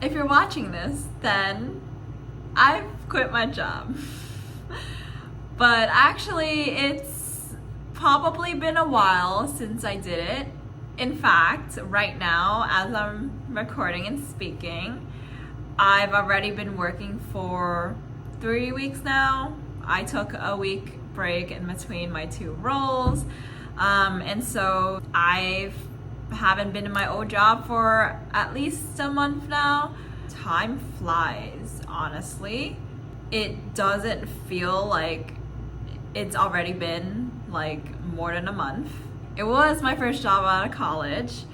if you're watching this, then I've quit my job. But actually, it's probably been a while since I did it. In fact, right now, as I'm recording and speaking, I've already been working for 3 weeks now. I took a week break in between my two roles. And so I haven't been in my old job for at least a month now. Time flies, honestly. It doesn't feel like it's already been like more than a month. It was my first job out of college,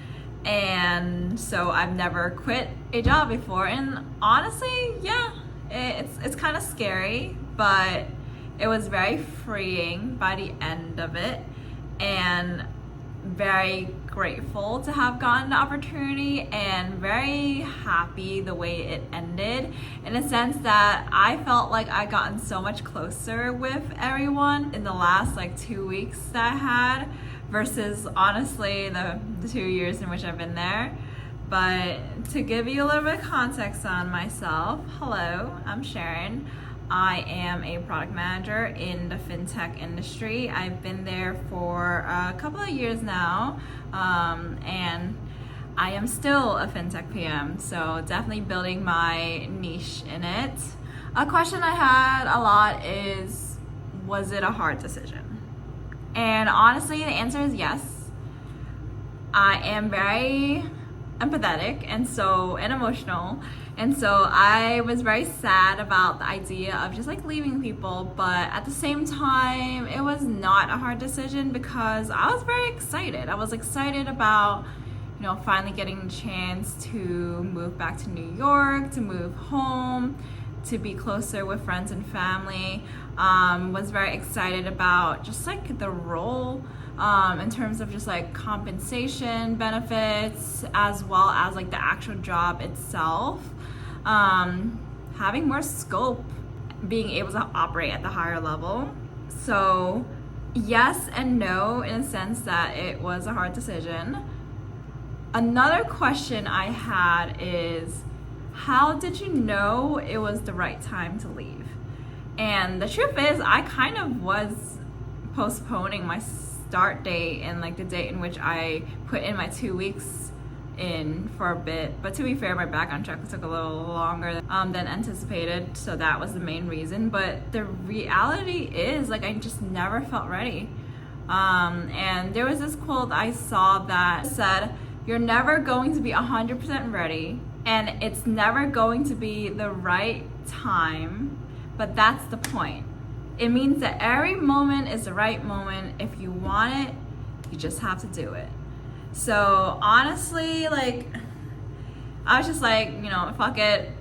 and so I've never quit a job before. And honestly, yeah, it's kind of scary, but it was very freeing by the end of it, and very grateful to have gotten the opportunity, and very happy the way it ended, in a sense that I felt like I gotten so much closer with everyone in the last like 2 weeks that I had, versus honestly the 2 years in which I've been there. But to give you a little bit of context on myself, hello, I'm Sharon. I am a product manager in the fintech industry. I've been there for a couple of years now, and I am still a fintech PM, so definitely building my niche in it. A question I had a lot is, was it a hard decision? And honestly, the answer is yes. I am very empathetic and emotional, and so I was very sad about the idea of just like leaving people, but at the same time it was not a hard decision because I was very excited. I was excited about, you know, finally getting the chance to move back to New York, to move home, to be closer with friends and family. Was very excited about just like the role, in terms of just like compensation, benefits, as well as like the actual job itself. Having more scope, being able to operate at the higher level. So yes and no, in a sense that it was a hard decision. Another question I had is, how did you know it was the right time to leave? And the truth is, I kind of was postponing my start date and like the date in which I put in my 2 weeks in for a bit. But to be fair, my background check took a little longer than anticipated, so that was the main reason. But the reality is, like, I just never felt ready. And there was this quote I saw that said, "You're never going to be 100% ready, and it's never going to be the right time, but that's the point. It means that every moment is the right moment. If you want it, you just have to do it." So honestly, like, I was just like, you know, fuck it.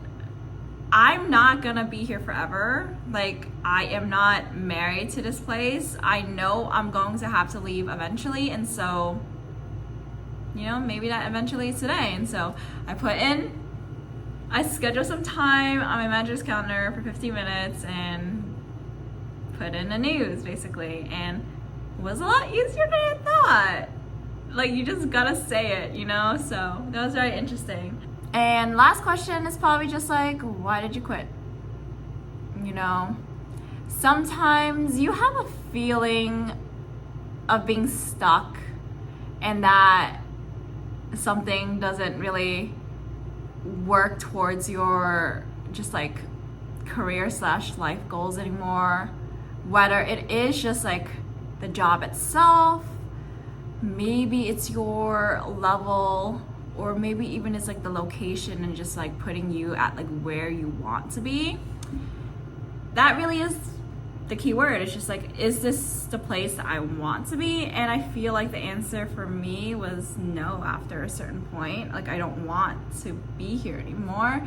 I'm not gonna be here forever. Like, I am not married to this place. I know I'm going to have to leave eventually, and so, you know, maybe that eventually is today. And so I scheduled some time on my manager's calendar for 15 minutes and put in the news, basically. And it was a lot easier than I thought. Like, you just gotta say it, you know? So that was very interesting. And last question is probably just like, why did you quit? You know, sometimes you have a feeling of being stuck and that something doesn't really work towards your just like career/life goals anymore. Whether it is just like the job itself, maybe it's your level, or maybe even it's like the location and just like putting you at like where you want to be. That really is the key word. It's just like, is this the place that I want to be? And I feel like the answer for me was no after a certain point. Like, I don't want to be here anymore.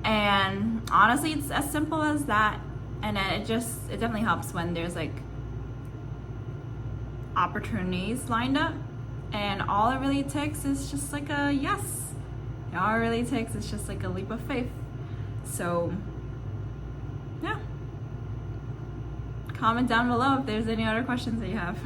And honestly, it's as simple as that. And then it definitely helps when there's like opportunities lined up, and all it really takes is just like a yes. All it really takes is just like a leap of faith. So yeah, comment down below if there's any other questions that you have.